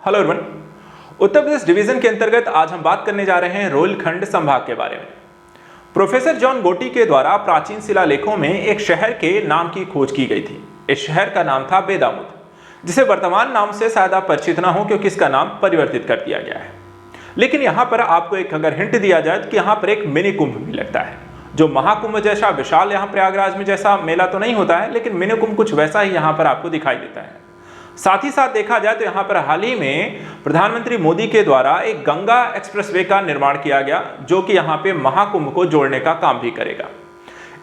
Hello everyone. Uttar Pradesh division के अंतर्गत आज हम बात करने जा रहे हैं रोहिलखंड संभाग के बारे में। प्रोफेसर जॉन गोटी के द्वारा प्राचीन शिलालेखों में एक शहर के नाम की खोज की गई थी। इस शहर का नाम था बेदामुद, जिसे वर्तमान नाम से शायद आप परिचित ना हो क्योंकि इसका नाम परिवर्तित कर दिया गया है। लेकिन यहाँ पर आपको एक अगर हिंट दिया जाए कि यहाँ पर एक मिनी कुंभ भी लगता है, जो महाकुंभ जैसा विशाल यहाँ प्रयागराज में जैसा मेला तो नहीं होता है, लेकिन मिनी कुंभ कुछ वैसा ही यहाँ पर आपको दिखाई देता है। साथ ही साथ देखा जाए तो यहाँ पर हाल ही में प्रधानमंत्री मोदी के द्वारा एक गंगा एक्सप्रेसवे का निर्माण किया गया, जो कि यहाँ पे महाकुंभ को जोड़ने का काम भी करेगा।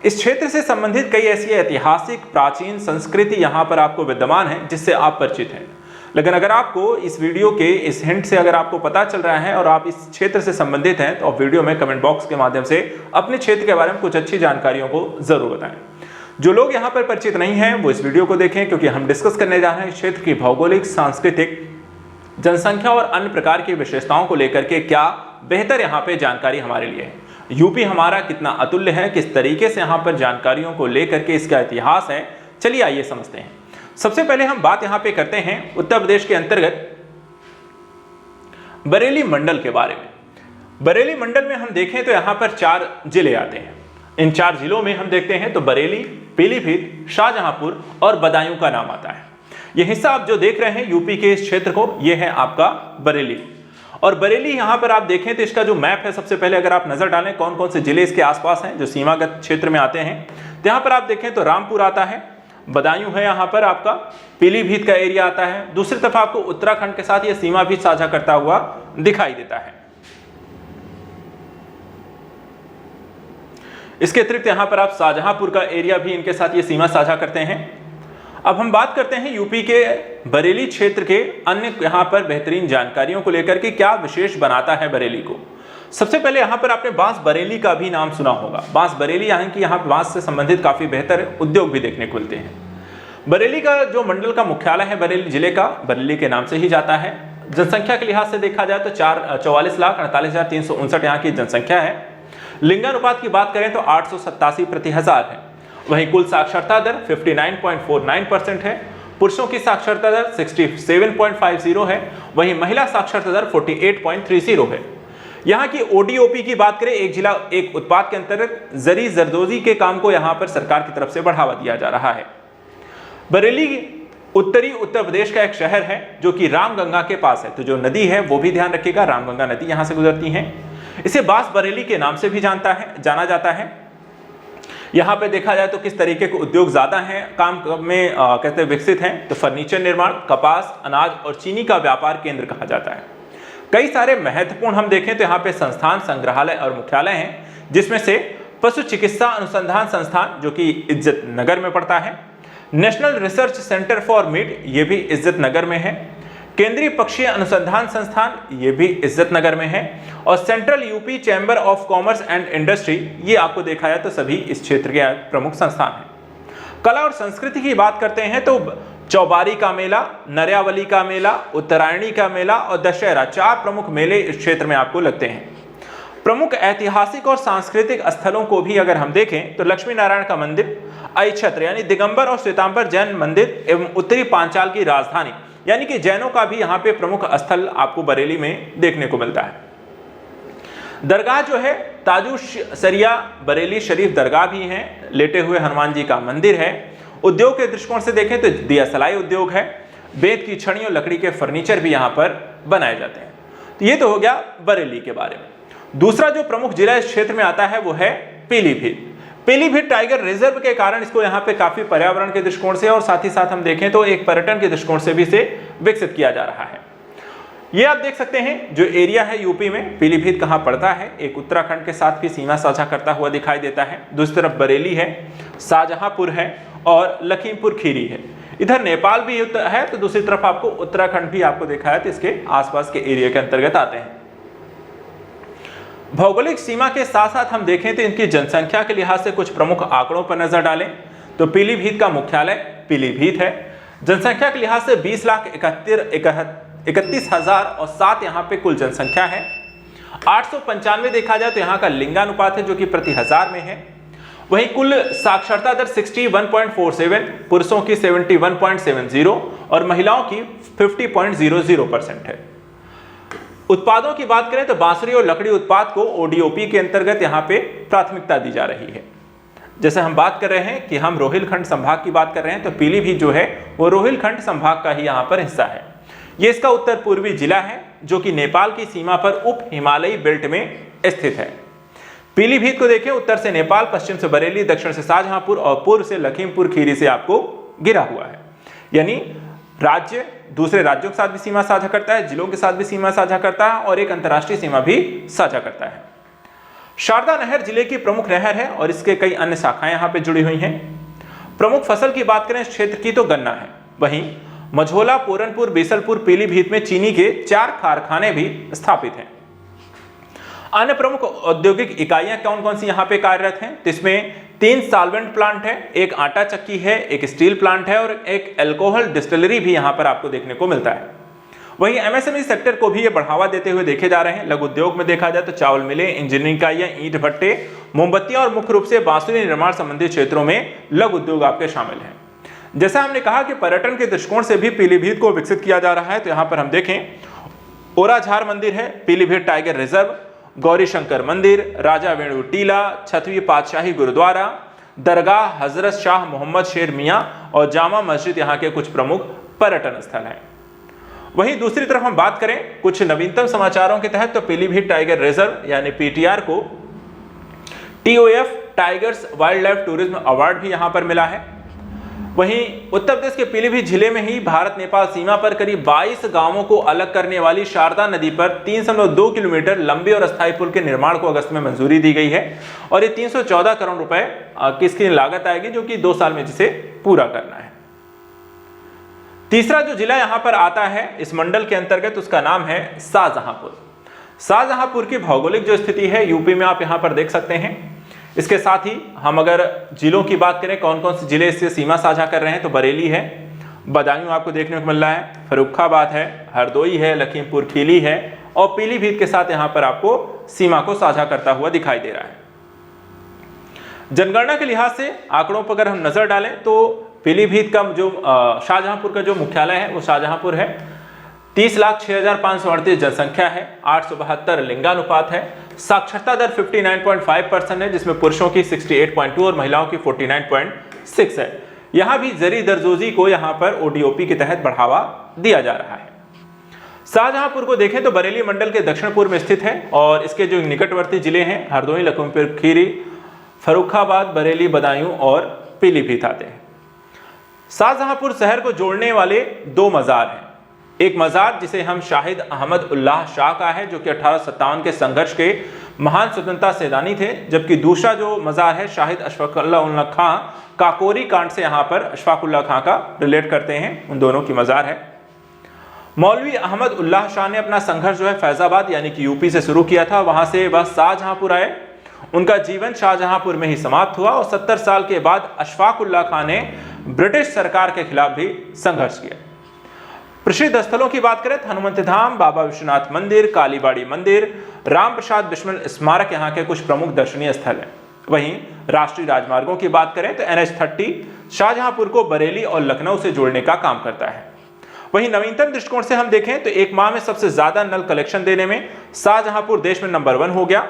इस क्षेत्र से संबंधित कई ऐसी ऐतिहासिक प्राचीन संस्कृति यहाँ पर आपको विद्यमान है जिससे आप परिचित हैं। लेकिन अगर आपको इस वीडियो के इस हिंट से अगर आपको पता चल रहा है और आप इस क्षेत्र से संबंधित हैं, तो आप वीडियो में कमेंट बॉक्स के माध्यम से अपने क्षेत्र के बारे में कुछ अच्छी जानकारियों को जरूर बताएं। जो लोग यहाँ पर परिचित नहीं हैं वो इस वीडियो को देखें, क्योंकि हम डिस्कस करने जा रहे हैं इस क्षेत्र की भौगोलिक, सांस्कृतिक, जनसंख्या और अन्य प्रकार की विशेषताओं को लेकर के क्या बेहतर यहाँ पे जानकारी हमारे लिए है। यूपी हमारा कितना अतुल्य है, किस तरीके से यहाँ पर जानकारियों को लेकर के इसका इतिहास है, चलिए आइए समझते हैं। सबसे पहले हम बात यहाँ पे करते हैं उत्तर प्रदेश के अंतर्गत बरेली मंडल के बारे में। बरेली मंडल में हम देखें तो यहाँ पर 4 जिले आते हैं। इन 4 जिलों में हम देखते हैं तो बरेली, पीलीभीत, शाहजहांपुर और बदायूं का नाम आता है। यह हिस्सा आप जो देख रहे हैं यूपी के इस क्षेत्र को, यह है आपका बरेली। और बरेली यहाँ पर आप देखें तो इसका जो मैप है, सबसे पहले अगर आप नजर डालें कौन कौन से जिले इसके आसपास हैं जो सीमागत क्षेत्र में आते हैं, तो यहाँ पर आप देखें तो रामपुर आता है, बदायूं है, यहाँ पर आपका पीलीभीत का एरिया आता है। दूसरी तरफ आपको उत्तराखंड के साथ यह सीमा भी साझा करता हुआ दिखाई देता है। इसके अतिरिक्त यहाँ पर आप शाहजहांपुर का एरिया भी इनके साथ ये सीमा साझा करते हैं। अब हम बात करते हैं यूपी के बरेली क्षेत्र के अन्य यहाँ पर बेहतरीन जानकारियों को लेकर के क्या विशेष बनाता है बरेली को। सबसे पहले यहाँ पर आपने बांस बरेली का भी नाम सुना होगा। बांस बरेली यहाँ की यहाँ बांस से संबंधित काफी बेहतर उद्योग भी देखने को मिलते हैं। बरेली का जो मंडल का मुख्यालय है बरेली जिले का, बरेली के नाम से ही जाता है। जनसंख्या के लिहाज से देखा जाए तो 44,48,359 यहाँ की जनसंख्या है। लिंगानुपात की बात करें तो 887 प्रति हजार है। वहीं कुल साक्षरता दर 59.49% है। पुरुषों की साक्षरता दर 67.50 है। वहीं महिला साक्षरता दर 48.30 है। यहाँ की ओडीओपी की बात करें, एक जिला एक उत्पाद के अंतर्गत जरी जरदोजी के काम को यहाँ पर सरकार की तरफ से बढ़ावा दिया जा रहा है। बरेली उत्तरी उत्तर प्रदेश का एक शहर है जो कि रामगंगा के पास है। तो जो नदी है वो भी ध्यान रखिएगा, रामगंगा नदी यहाँ से गुजरती है। इसे बांस बरेली के नाम से भी जाना जाता है। यहाँ पे देखा जाए तो किस तरीके के उद्योग ज्यादा हैं, काम में कहते विकसित हैं, तो फर्नीचर निर्माण, कपास, अनाज और चीनी का व्यापार केंद्र कहा जाता है। कई सारे महत्वपूर्ण हम देखें तो यहाँ पे संस्थान, संग्रहालय और मुख्यालय हैं, जिसमें से पशु चिकित्सा अनुसंधान संस्थान जो कि इज्जत नगर में पड़ता है, national research centre for meet ये भी इज्जत नगर में है, केंद्रीय पक्षी अनुसंधान संस्थान ये भी इज्जत नगर में है, और central UP chamber of commerce and industry ये आपको देखा जाए तो सभी इस क्षेत्र के प्रमुख संस्थान हैं। कला और संस्कृति की बात करते हैं तो चौबारी का मेला, नरयावली का मेला, उत्तरायणी का मेला और दशहरा 4 प्रमुख मेले इस क्षेत्र में आपको लगते हैं। प्रमुख ऐतिहासिक और सांस्कृतिक स्थलों को भी अगर हम देखें तो लक्ष्मी नारायण का मंदिर, अहिछत्र यानी दिगंबर और श्वेतांबर जैन मंदिर एवं उत्तरी पांचाल की राजधानी यानी कि जैनों का भी यहाँ पे प्रमुख स्थल आपको बरेली में देखने को मिलता है। दरगाह जो है ताजू सरिया बरेली शरीफ दरगाह भी है, लेटे हुए हनुमान जी का मंदिर है। उद्योग के दृष्टिकोण से देखें तो दिया सलाई उद्योग है, बेत की छड़ी और लकड़ी के फर्नीचर भी यहाँ पर बनाए जाते हैं। तो ये तो हो गया बरेली के बारे में। दूसरा जो प्रमुख जिला इस क्षेत्र में आता है वो है पीलीभीत। पीलीभीत टाइगर रिजर्व के कारण इसको यहाँ पे काफी पर्यावरण के दृष्टिकोण से और साथ ही साथ हम देखें तो एक पर्यटन के दृष्टिकोण से भी इसे विकसित किया जा रहा है। ये आप देख सकते हैं जो एरिया है यूपी में, पीलीभीत कहाँ पड़ता है, एक उत्तराखंड के साथ भी सीमा साझा करता हुआ दिखाई देता है। दूसरी तरफ बरेली है, शाहजहांपुर है और लखीमपुर खीरी है। इधर नेपाल भी है, तो दूसरी तरफ आपको उत्तराखंड भी आपको देखा है तो इसके आसपास के एरिया के अंतर्गत आते हैं। भौगोलिक सीमा के साथ साथ हम देखें तो इनकी जनसंख्या के लिहाज से कुछ प्रमुख आंकड़ों पर नजर डालें तो पीलीभीत का मुख्यालय पीलीभीत है। जनसंख्या के लिहाज से 20,31,007 यहाँ पे कुल जनसंख्या है। 895 देखा जाए तो यहाँ का लिंगानुपात है जो कि प्रति हजार में है। वहीं कुल साक्षरता दर 61.47, पुरुषों की 71.70 और महिलाओं की 50.00% है। उत्पादों की बात करें तो बांसुरी और लकड़ी उत्पाद को ओडीओपी के अंतर्गत यहाँ पे प्राथमिकता दी जा रही है। जैसे हम बात कर रहे हैं कि हम रोहिलखंड संभाग की बात कर रहे हैं, तो पीलीभीत जो है वो रोहिलखंड संभाग का ही यहाँ पर हिस्सा है। ये इसका उत्तर पूर्वी जिला है जो कि नेपाल की सीमा पर उप हिमालयी बेल्ट में स्थित है। पीलीभीत को देखें, उत्तर से नेपाल, पश्चिम से बरेली, दक्षिण से शाहजहांपुर और पूर्व से लखीमपुर खीरी से आपको घिरा हुआ है। यानी राज्य दूसरे राज्यों के साथ भी सीमा साझा करता है, जिलों के साथ भी सीमा साझा करता है और एक अंतर्राष्ट्रीय सीमा भी साझा करता है। शारदा नहर जिले की प्रमुख नहर है और इसके कई अन्य शाखाएं यहाँ पे जुड़ी हुई हैं। प्रमुख फसल की बात करें इस क्षेत्र की तो गन्ना है। वहीं मझोला, पूरनपुर, बीसलपुर, पीलीभीत में चीनी के 4 कारखाने भी स्थापित हैं। अन्य प्रमुख औद्योगिक इकाइयां कौन कौन सी यहाँ पे कार्यरत हैं? तो इसमें 3 सॉल्वेंट प्लांट है, एक आटा चक्की है, एक स्टील प्लांट है और एक अल्कोहल डिस्टिलरी भी यहाँ पर आपको देखने को मिलता है। वहीं एमएसएमई सेक्टर को भी ये बढ़ावा देते हुए देखे जा रहे हैं। लघु उद्योग में देखा जाए तो चावल मिलें, इंजीनियरिंग इकाइयां, ईंट भट्टे, मोमबत्तियां और मुख्य रूप से बांसुरी निर्माण संबंधी क्षेत्रों में लघु उद्योग आपके शामिल हैं। जैसा हमने कहा कि पर्यटन के दृष्टिकोण से भी पीलीभीत को विकसित किया जा रहा है, तो यहाँ पर हम देखें ओराझार मंदिर है, पीलीभीत टाइगर रिजर्व, गौरी शंकर मंदिर, राजा वेणु टीला, छठवीं पातशाही गुरुद्वारा, दरगाह हजरत शाह मोहम्मद शेर मियां और जामा मस्जिद यहाँ के कुछ प्रमुख पर्यटन स्थल हैं। वहीं दूसरी तरफ हम बात करें कुछ नवीनतम समाचारों के तहत, तो पीलीभीत टाइगर रिजर्व यानी पीटीआर को TOF tigers wild life tourism award भी यहां पर मिला है। वहीं उत्तर प्रदेश के पीलीभीत जिले में ही भारत नेपाल सीमा पर करीब 22 गांवों को अलग करने वाली शारदा नदी पर 3.2 किलोमीटर लंबे और अस्थायी पुल के निर्माण को अगस्त में मंजूरी दी गई है और ये 314 करोड़ रुपए किसकी लागत आएगी, जो कि 2 साल में जिसे पूरा करना है। तीसरा जो जिला यहां पर आता है इस मंडल के अंतर्गत, उसका नाम है शाहजहांपुर। शाहजहांपुर की भौगोलिक जो स्थिति है यूपी में आप यहां पर देख सकते हैं। इसके साथ ही हम अगर जिलों की बात करें कौन कौन से जिले इससे सीमा साझा कर रहे हैं, तो बरेली है, बदायूं आपको देखने को मिल रहा है, फर्रुखाबाद है, हरदोई है, लखीमपुर खीरी है और पीलीभीत के साथ यहां पर आपको सीमा को साझा करता हुआ दिखाई दे रहा है। जनगणना के लिहाज से आंकड़ों पर अगर हम नजर डालें तो पीलीभीत का जो शाहजहांपुर का जो मुख्यालय है वो शाहजहांपुर है। 30,06,538 जनसंख्या है, 872 लिंगानुपात है, साक्षरता दर 59.5% है जिसमें पुरुषों की 68.2 और महिलाओं की 49.6 है। यहां भी जरी दरजोजी को यहां पर ओडीओपी के तहत बढ़ावा दिया जा रहा है। शाहजहांपुर को देखें तो बरेली मंडल के दक्षिण पूर्व में स्थित है और इसके जो निकटवर्ती जिले हैं हरदोई, लखीमपुर खीरी, फर्रुखाबाद, बरेली, बदायूं और पीलीभीत आते हैं। शाहजहांपुर शहर को जोड़ने वाले 2 मजार हैं। एक मजार जिसे हम शाहिद अहमद उल्लाह शाह का है, जो कि 1857 के संघर्ष के महान स्वतंत्रता सेनानी थे, जबकि दूसरा जो मजार है शाहिद अशफाकुल्लाह खां, काकोरी कांड से यहाँ पर अशफाकुल्लाह खां का रिलेट करते हैं, उन दोनों की मजार है। मौलवी अहमद उल्लाह शाह ने अपना संघर्ष जो है फैजाबाद यानी कि यूपी से शुरू किया था, वहां से वह शाहजहांपुर आए। उनका जीवन शाहजहांपुर में ही समाप्त हुआ और 70 साल के बाद अशफाकुल्लाह खां ने ब्रिटिश सरकार के खिलाफ भी संघर्ष किया। प्रसिद्ध स्थलों की बात करें तो हनुमंत धाम, बाबा विश्वनाथ मंदिर, कालीबाड़ी मंदिर, राम प्रसाद बिस्मिल स्मारक यहाँ के कुछ प्रमुख दर्शनीय स्थल हैं। वहीं राष्ट्रीय राजमार्गों की बात करें तो NH30 शाहजहांपुर को बरेली और लखनऊ से जोड़ने का काम करता है। वहीं नवीनतम दृष्टिकोण से हम देखें तो एक माह में सबसे ज्यादा नल कलेक्शन देने में शाहजहांपुर देश में नंबर 1 हो गया।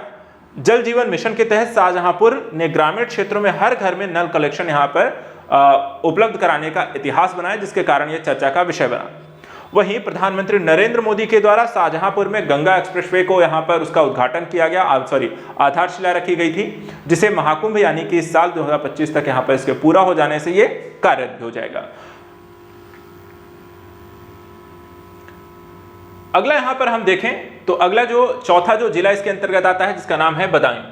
जल जीवन मिशन के तहत शाहजहांपुर ने ग्रामीण क्षेत्रों में हर घर में नल कलेक्शन यहाँ पर उपलब्ध कराने का इतिहास बनाया, जिसके कारण यह चर्चा का विषय बना। वहीं प्रधानमंत्री नरेंद्र मोदी के द्वारा शाहजहांपुर में गंगा एक्सप्रेसवे को यहां पर उसका उद्घाटन किया गया, आधारशिला रखी गई थी, जिसे महाकुंभ यानी कि इस साल 2025 तक यहां पर इसके पूरा हो जाने से ये कार्य हो जाएगा। अगला यहां पर हम देखें तो अगला जो चौथा जो जिला इसके अंतर्गत आता है जिसका नाम है बदायूं।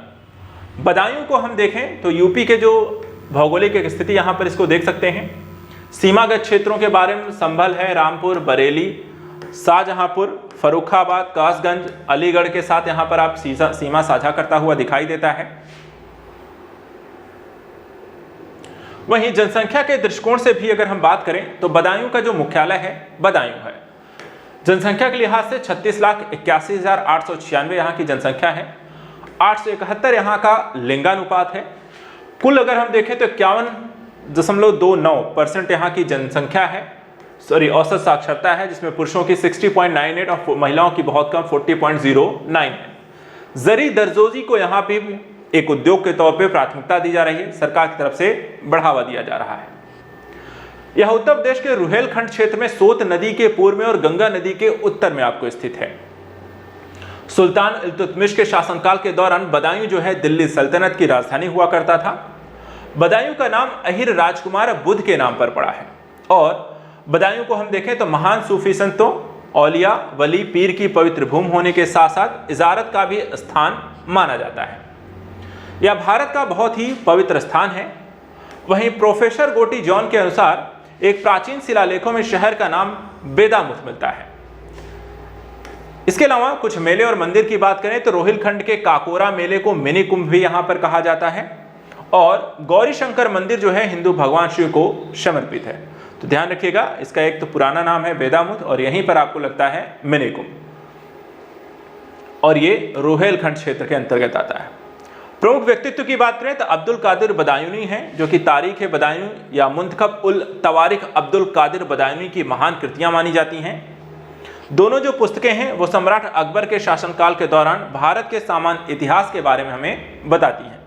बदायूं को हम देखें तो यूपी के जो भौगोलिक स्थिति यहां पर इसको देख सकते हैं। सीमागत क्षेत्रों के बारे में संभल है, रामपुर, बरेली, शाहजहांपुर, फर्रुखाबाद, कासगंज, अलीगढ़ के साथ यहां पर आप सीमा साझा करता हुआ दिखाई देता है। वहीं जनसंख्या के दृष्टिकोण से भी अगर हम बात करें तो बदायूं का जो मुख्यालय है बदायूं है। जनसंख्या के लिहाज से 36,81,896 यहाँ की जनसंख्या है। 871 यहाँ का लिंगानुपात है। कुल अगर हम देखें तो 51.29% यहाँ की जनसंख्या है, औसत साक्षरता है, जिसमें पुरुषों की 60.98 और महिलाओं की बहुत कम 40.09 है। जरी दरजोजी को यहाँ पे एक उद्योग के तौर पे प्राथमिकता दी जा रही है, सरकार की तरफ से बढ़ावा दिया जा रहा है। यह उत्तर प्रदेश के रुहेलखंड क्षेत्र में सोत नदी के पूर्व में और गंगा नदी के उत्तर में आपको स्थित है। सुल्तान इल्तुतमिश के शासनकाल के दौरान बदायूं जो है दिल्ली सल्तनत की राजधानी हुआ करता था। बदायूं का नाम अहिर राजकुमार बुद्ध के नाम पर पड़ा है और बदायूं को हम देखें तो महान सूफी संतों, औलिया, वली, पीर की पवित्र भूमि होने के साथ साथ इजारत का भी स्थान माना जाता है। यह भारत का बहुत ही पवित्र स्थान है। वहीं प्रोफेसर गोटी जॉन के अनुसार एक प्राचीन शिलालेखों में शहर का नाम बेदामुथ मिलता है। इसके अलावा कुछ मेले और मंदिर की बात करें तो रोहिलखंड के काकोरा मेले को मिनी कुंभ भी यहां पर कहा जाता है और गौरी शंकर मंदिर जो है हिंदू भगवान शिव को समर्पित है। तो ध्यान रखिएगा, इसका एक तो पुराना नाम है बेदामुथ और यहीं पर आपको लगता है मिनी कुंभ, और ये रोहिलखंड क्षेत्र के अंतर्गत आता है। प्रमुख व्यक्तित्व की बात करें तो अब्दुल कादिर बदायूनी हैं, जो कि तारीख बदायूं या मुंतखब उल तवारिख अब्दुल कादिर बदायूनी की महान कृतियां मानी जाती हैं। दोनों जो पुस्तकें हैं वो सम्राट अकबर के शासनकाल के दौरान भारत के सामान्य इतिहास के बारे में हमें बताती हैं।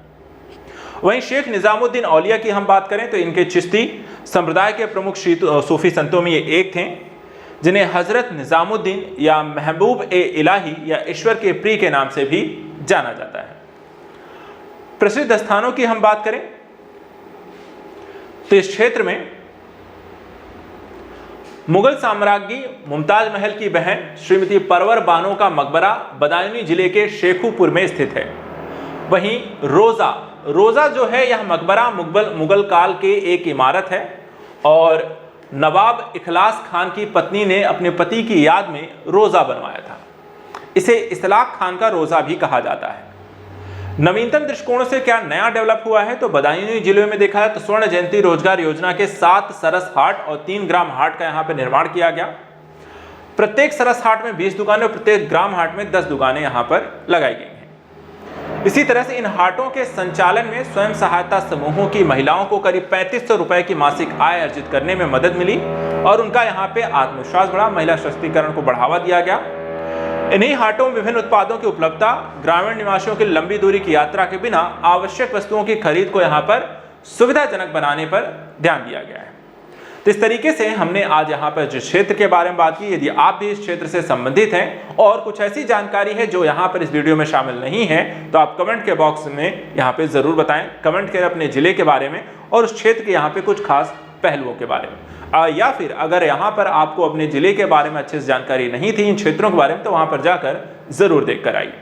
वहीं शेख निजामुद्दीन औलिया की हम बात करें तो इनके चिश्ती संप्रदाय के प्रमुख सूफी संतों में ये एक थे, जिन्हें हजरत निजामुद्दीन या महबूब ए इलाही या ईश्वर के प्रिय के नाम से भी जाना जाता है। प्रसिद्ध स्थानों की हम बात करें तो इस क्षेत्र में मुगल साम्राज्ञी मुमताज महल की बहन श्रीमती परवर बानो का मकबरा बदायूनी जिले के शेखुपुर में स्थित है। वहीं रोजा जो है यह मकबरा मुगल काल के एक इमारत है और नवाब इखलास खान की पत्नी ने अपने पति की याद में रोजा बनवाया था। इसे इस्लाक खान का रोजा भी कहा जाता है। नवीनतम दृष्टिकोणों से क्या नया डेवलप हुआ है तो बदायूं जिले में देखा है तो स्वर्ण जयंती रोजगार योजना के 7 सरस हाट और 3 ग्राम हाट का यहाँ पे निर्माण किया गया। प्रत्येक सरस हाट में 20 दुकानें और प्रत्येक ग्राम हाट में 10 दुकानें यहाँ पर लगाई गई हैं। इसी तरह से इन हाटों के संचालन में स्वयं सहायता समूहों की महिलाओं को करीब 3500 रुपए की मासिक आय अर्जित करने में मदद मिली और उनका यहाँ पे आत्मविश्वास बढ़ा, महिला सशक्तिकरण को बढ़ावा दिया गया। इन्हीं हाटों में विभिन्न उत्पादों की उपलब्धता, ग्रामीण निवासियों की लंबी दूरी की यात्रा के बिना आवश्यक वस्तुओं की खरीद को यहाँ पर सुविधाजनक बनाने पर ध्यान दिया गया है। तो इस तरीके से हमने आज यहाँ पर जिस क्षेत्र के बारे में बात की, यदि आप भी इस क्षेत्र से संबंधित हैं और कुछ ऐसी जानकारी है जो यहाँ पर इस वीडियो में शामिल नहीं है तो आप कमेंट के बॉक्स में यहाँ पे जरूर बताएं। कमेंट करें अपने जिले के बारे में और उस क्षेत्र के यहाँ पे कुछ खास पहलुओं के बारे में, या फिर अगर यहाँ पर आपको अपने जिले के बारे में अच्छे से जानकारी नहीं थी इन क्षेत्रों के बारे में तो वहाँ पर जाकर जरूर देख कर आइए।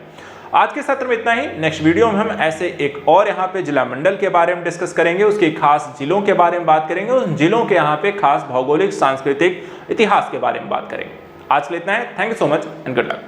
आज के सत्र में इतना ही। नेक्स्ट वीडियो में हम ऐसे एक और यहाँ पे जिला मंडल के बारे में डिस्कस करेंगे, उसके खास जिलों के बारे में बात करेंगे, उन जिलों के यहाँ पे खास भौगोलिक, सांस्कृतिक, इतिहास के बारे में बात करेंगे। आज के लिए इतना है। Thank you so much and good luck.